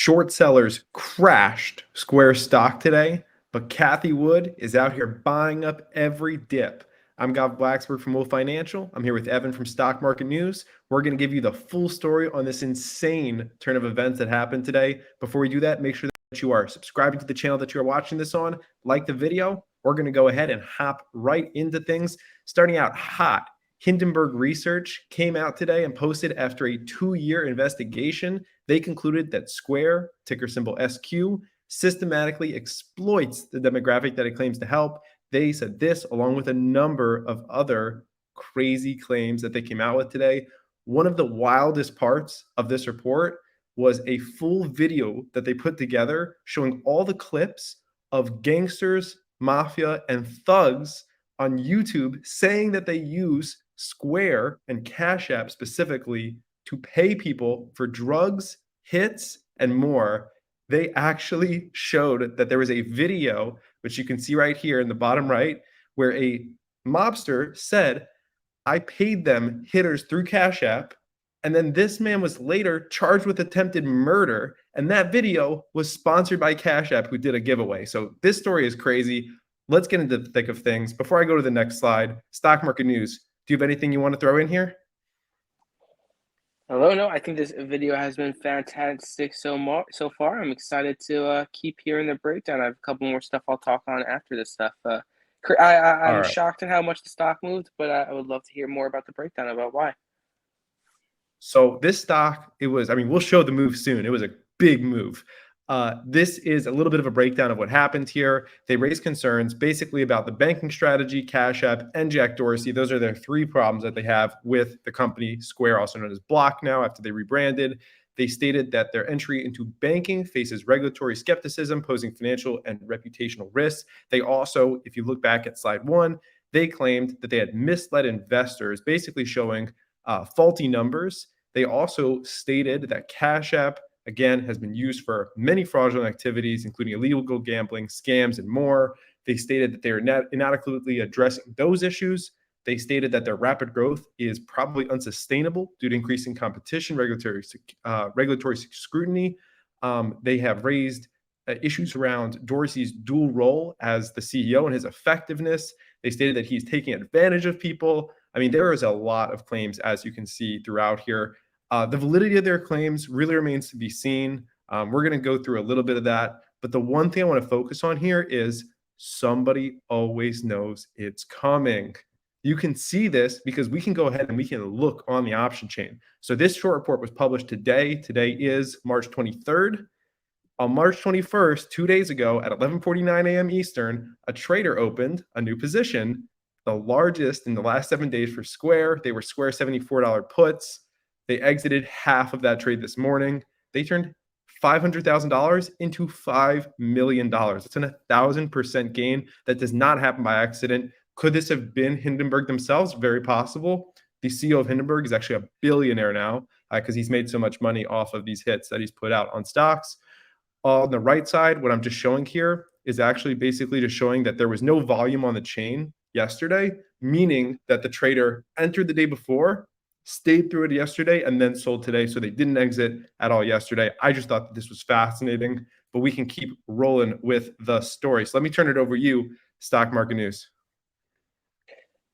Short sellers crashed Square stock today, but Cathie Wood is out here buying up every dip. I'm Gav Blacksburg from Wolf Financial. I'm here with Evan from Stock Market News. We're going to give you the full story on this insane turn of events that happened today. Before we do that, make sure that you are subscribing to the channel that you are watching this on. Like the video. We're going to go ahead and hop right into things. Starting out hot, Hindenburg Research came out today and posted after a 2-year investigation. They concluded that Square, ticker symbol SQ, systematically exploits the demographic that it claims to help. They said this along with a number of other crazy claims that they came out with today. One of the wildest parts of this report was a full video that they put together showing all the clips of gangsters, mafia, and thugs on YouTube saying that they use Square and Cash App specifically to pay people for drugs, hits, and more. They actually showed that there was a video, which you can see right here in the bottom right, where a mobster said, I paid them hitters through Cash App. And then this man was later charged with attempted murder. And that video was sponsored by Cash App, who did a giveaway. So this story is crazy. Let's get into the thick of things. Before I go to the next slide, stock market news. Do you have anything you want to throw in here? Hello, no, I think this video has been fantastic so far. I'm excited to keep hearing the breakdown. I have a couple more stuff I'll talk on after this stuff. All I'm right. shocked at how much the stock moved, but I would love to hear more about the breakdown about why. So this stock, we'll show the move soon. It was a big move. This is a little bit of a breakdown of what happened here. They raised concerns basically about the banking strategy, Cash App, and Jack Dorsey. Those are their 3 problems that they have with the company Square, also known as Block now after they rebranded. They stated that their entry into banking faces regulatory skepticism, posing financial and reputational risks. They also, if you look back at slide 1, they claimed that they had misled investors, basically showing faulty numbers. They also stated that Cash App, again, has been used for many fraudulent activities, including illegal gambling, scams, and more. They stated that they are inadequately addressing those issues. They stated that their rapid growth is probably unsustainable due to increasing competition, regulatory scrutiny. They have raised issues around Dorsey's dual role as the CEO and his effectiveness. They stated that he's taking advantage of people. I mean, there is a lot of claims, as you can see throughout here. The validity of their claims really remains to be seen. We're going to go through a little bit of that. But the one thing I want to focus on here is somebody always knows it's coming. You can see this because we can go ahead and we can look on the option chain. So this short report was published today. Today is March 23rd. On March 21st, 2 days ago at 11:49 a.m. Eastern, a trader opened a new position, the largest in the last 7 days for Square. They were Square $74 puts. They exited half of that trade this morning. They turned $500,000 into $5 million. It's an 1,000% gain. That does not happen by accident. Could this have been Hindenburg themselves? Very possible. The CEO of Hindenburg is actually a billionaire now because he's made so much money off of these hits that he's put out on stocks. On the right side, what I'm just showing here is actually basically just showing that there was no volume on the chain yesterday, meaning that the trader entered the day before, stayed through it yesterday, and then sold today. So they didn't exit at all yesterday. I just thought that this was fascinating, but we can keep rolling with the story. So let me turn it over to you, Stock Market News.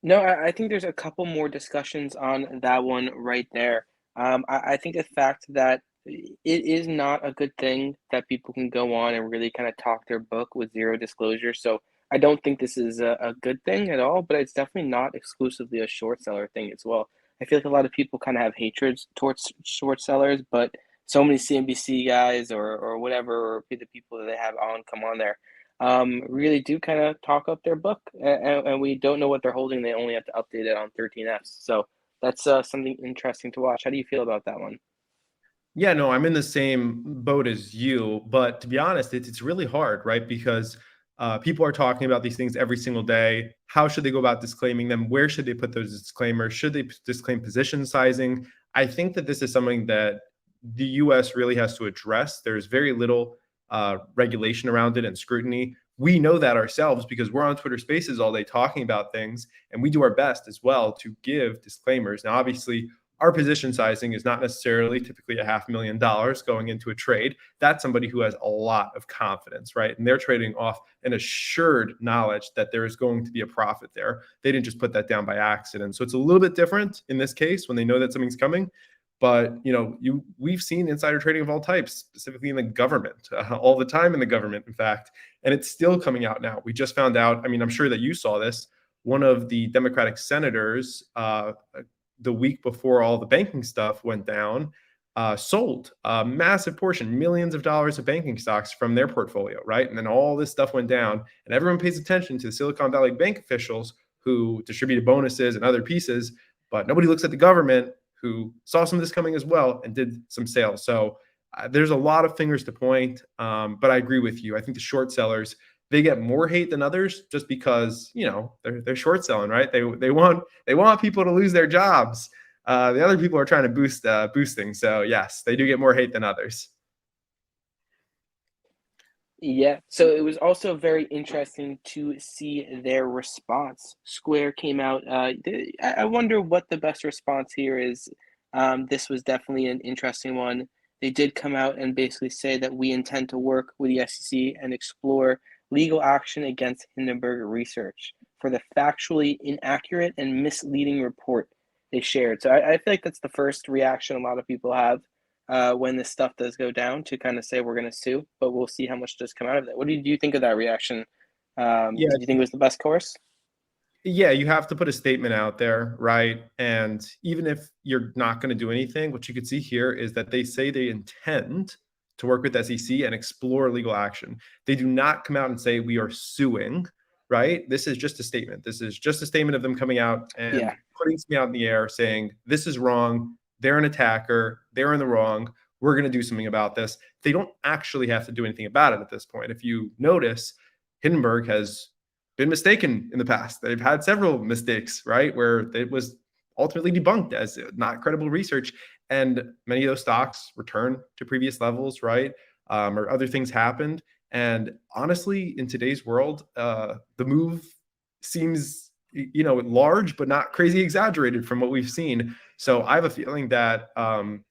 No, I think there's a couple more discussions on that one right there. I think the fact that it is not a good thing that people can go on and really kind of talk their book with zero disclosure. So I don't think this is a good thing at all, but it's definitely not exclusively a short seller thing as well. I feel like a lot of people kind of have hatreds towards short sellers, but so many CNBC guys or whatever, or the people that they have on come on there, really do kind of talk up their book, and we don't know what they're holding. They only have to update it on 13Fs. So that's something interesting to watch. How do you feel about that one? Yeah, no, I'm in the same boat as you, but to be honest, it's really hard, right? Because people are talking about these things every single day. How should they go about disclaiming them? Where should they put those disclaimers? Should they disclaim position sizing? I think that this is something that the US really has to address. There's very little regulation around it and scrutiny. We know that ourselves because we're on Twitter Spaces all day talking about things, and we do our best as well to give disclaimers. Now, obviously, our position sizing is not necessarily typically $500,000 going into a trade. That's somebody who has a lot of confidence, right? And they're trading off an assured knowledge that there is going to be a profit there. They didn't just put that down by accident. So it's a little bit different in this case when they know that something's coming. But we've seen insider trading of all types, specifically in the government, all the time in the government, in fact, and it's still coming out now. We just found out. I mean, I'm sure that you saw this. One of the Democratic senators, the week before all the banking stuff went down, sold a massive portion, millions of dollars of banking stocks from their portfolio, right? And then all this stuff went down, and everyone pays attention to the Silicon Valley Bank officials who distributed bonuses and other pieces, but nobody looks at the government who saw some of this coming as well and did some sales. So there's a lot of fingers to point, but I agree with you. I think the short sellers, they get more hate than others just because they're short selling, right? They want people to lose their jobs. The other people are trying to boost things. So yes, they do get more hate than others. Yeah, so it was also very interesting to see their response. Square came out. I wonder what the best response here is. This was definitely an interesting one. They did come out and basically say that we intend to work with the SEC and explore legal action against Hindenburg Research for the factually inaccurate and misleading report they shared. So I feel like that's the first reaction a lot of people have when this stuff does go down, to kind of say we're going to sue, but we'll see how much does come out of that. What did you think of that reaction? Yeah, Did you think it was the best course? yeah, you have to put a statement out there, right? And even if you're not going to do anything, what you could see here is that they say they intend to work with SEC and explore legal action. They do not come out and say we are suing, right? This is just a statement. This is just a statement of them coming out and Yeah, putting something out in the air saying this is wrong. They're an attacker. They're in the wrong. We're going to do something about this. They don't actually have to do anything about it at this point. If you notice, Hindenburg has been mistaken in the past. They've had several mistakes, right, where it was ultimately debunked as not credible research, and many of those stocks return to previous levels, right, or other things happened. And honestly, in today's world, the move seems large, but not crazy exaggerated from what we've seen. So I have a feeling that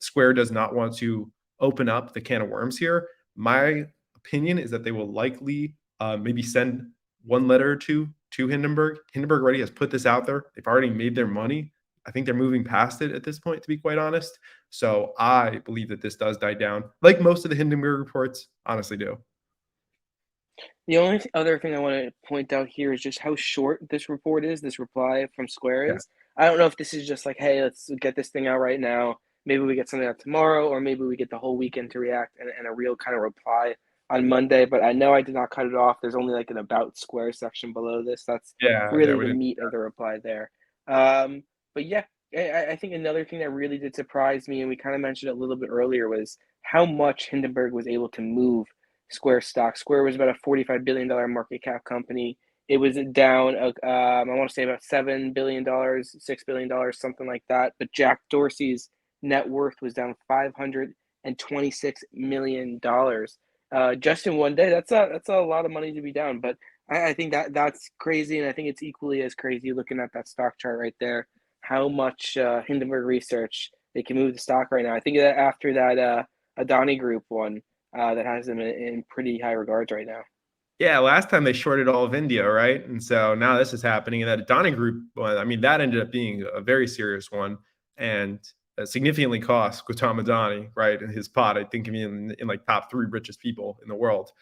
Square does not want to open up the can of worms here. My opinion is that they will likely maybe send one letter or two to Hindenburg. Hindenburg already has put this out there. They've already made their money. I think they're moving past it at this point, to be quite honest. So I believe that this does die down, like most of the Hindenburg reports honestly do. the only other thing I want to point out here is just how short this report is. This reply from Square Yeah. is. I don't know if this is just like, hey, let's get this thing out right now. Maybe we get something out tomorrow, or maybe we get the whole weekend to react and a real kind of reply on Monday. But I know I did not cut it off. There's only like an about Square section below this. That's Yeah, really we the didn't. meat of the reply there. But yeah, I think another thing that really did surprise me, and we kind of mentioned it a little bit earlier, was how much Hindenburg was able to move Square stock. Square was about a $45 billion market cap company. It was down, I want to say about $7 billion, $6 billion, something like that. But Jack Dorsey's net worth was down $526 million just in one day. That's a lot of money to be down. But I think that's crazy, and I think it's equally as crazy looking at that stock chart right there. How much Hindenburg Research they can move the stock right now. I think that after that Adani Group one, that has them in pretty high regards right now. Yeah, last time they shorted all of India, right? And so now this is happening. And that Adani Group one, I mean, that ended up being a very serious one and significantly cost Gautam Adani, right, in his pot. I think in like top three richest people in the world.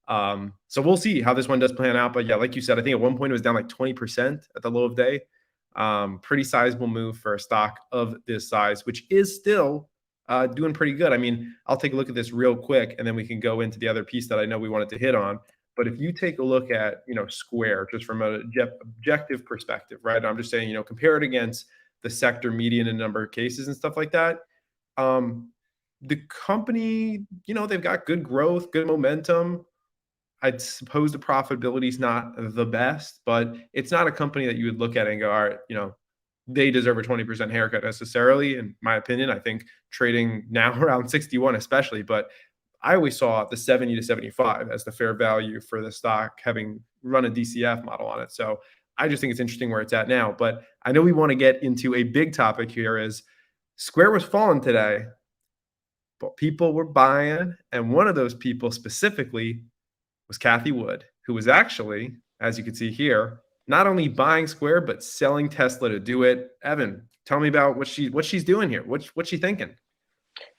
So we'll see how this one does plan out. But yeah, like you said, I think at one point it was down like 20% at the low of day. Pretty sizable move for a stock of this size, which is still doing pretty good. I mean, I'll take a look at this real quick, and then we can go into the other piece that I know we wanted to hit on. But if you take a look at, Square, just from an objective perspective, right? I'm just saying, compare it against the sector median in number of cases and stuff like that. The company, they've got good growth, good momentum. I'd suppose the profitability is not the best, but it's not a company that you would look at and go, all right, they deserve a 20% haircut necessarily, in my opinion. I think trading now around 61, especially, but I always saw the 70 to 75 as the fair value for the stock, having run a DCF model on it. So I just think it's interesting where it's at now. But I know we want to get into a big topic here is Square was falling today, but people were buying, and one of those people specifically was Cathie Wood, who was actually, as you can see here, not only buying Square but selling Tesla to do it. Evan, tell me about what she's doing here. What's she thinking?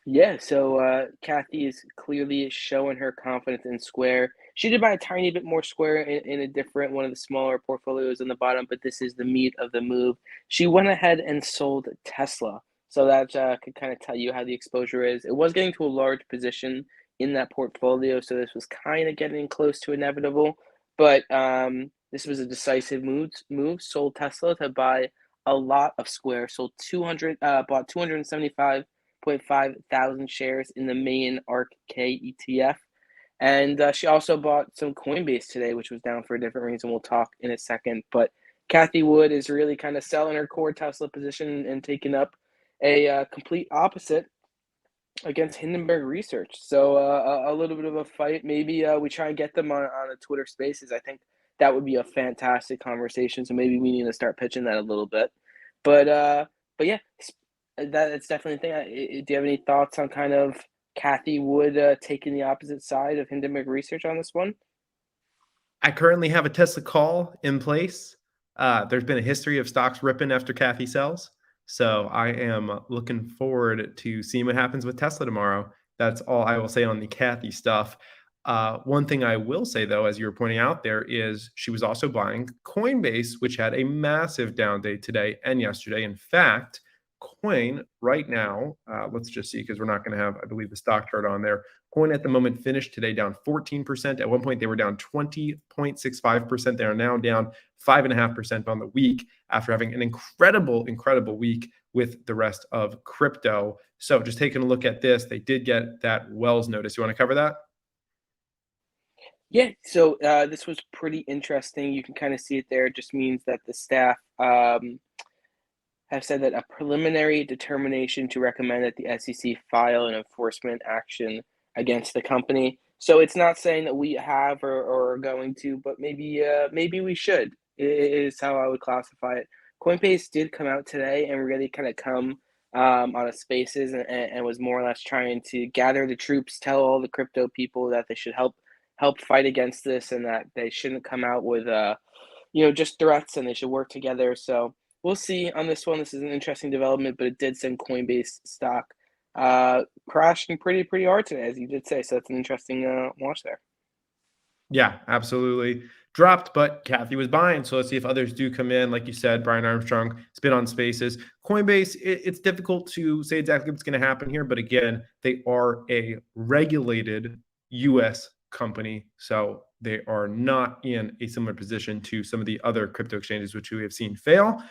Yeah, so Cathie is clearly showing her confidence in Square. She did buy a tiny bit more Square in a different one of the smaller portfolios on the bottom, but this is the meat of the move. She went ahead and sold Tesla. So that could kind of tell you how the exposure is. It was getting to a large position in that portfolio, so this was kind of getting close to inevitable. But this was a decisive Sold Tesla to buy a lot of Square. Bought 275.5 thousand shares in the main ARK ETF. And she also bought some Coinbase today, which was down for a different reason. We'll talk in a second. But Cathie Wood is really kind of selling her core Tesla position and taking up a complete opposite against Hindenburg Research. So a little bit of a fight. Maybe we try and get them on a Twitter Spaces. I think that would be a fantastic conversation. So maybe we need to start pitching that a little bit. But yeah, that's definitely a thing. Do you have any thoughts on kind of Cathie Wood taking the opposite side of Hindenburg Research on this one? I currently have a Tesla call in place. There's been a history of stocks ripping after Cathie sells. So I am looking forward to seeing what happens with Tesla tomorrow. That's all I will say on the Cathie stuff. One thing I will say, though, as you were pointing out there, is she was also buying Coinbase, which had a massive down day today and yesterday. In fact, Coin right now, let's just see because we're not going to have, I believe, the stock chart on there. Coin at the moment finished today down 14%. At one point, they were down 20.65%. They are now down 5.5% on the week after having an incredible week with the rest of crypto. So just taking a look at this, they did get that Wells notice. You want to cover that? Yeah, so this was pretty interesting. You can kind of see it there. It just means that the staff have said that a preliminary determination to recommend that the SEC file an enforcement action against the company. So it's not saying that we have or are going to, but maybe we should. Is how I would classify it. Coinbase did come out today and really kind of come on a Spaces and was more or less trying to gather the troops, tell all the crypto people that they should help fight against this and that they shouldn't come out with just threats and they should work together. So we'll see on this one. This is an interesting development, but it did send Coinbase stock crashing pretty hard today, as you did say. So that's an interesting watch there. Yeah, absolutely. Dropped, but Cathie was buying. So let's see if others do come in. Like you said, Brian Armstrong, it's been on Spaces. Coinbase, it's difficult to say exactly what's going to happen here. But again, they are a regulated US company. So they are not in a similar position to some of the other crypto exchanges, which we have seen fail.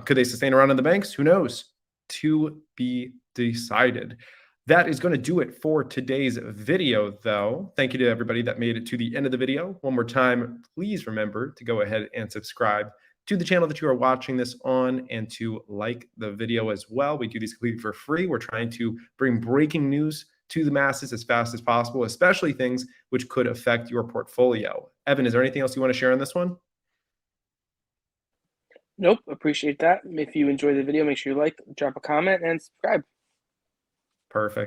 Could they sustain around in the banks? Who knows? To be decided. That is going to do it for today's video, though. Thank you to everybody that made it to the end of the video. One more time, please remember to go ahead and subscribe to the channel that you are watching this on and to like the video as well. We do these completely for free. We're trying to bring breaking news to the masses as fast as possible, especially things which could affect your portfolio. Evan, is there anything else you want to share on this one? Nope, appreciate that. If you enjoyed the video, make sure you like, drop a comment, and subscribe. Perfect.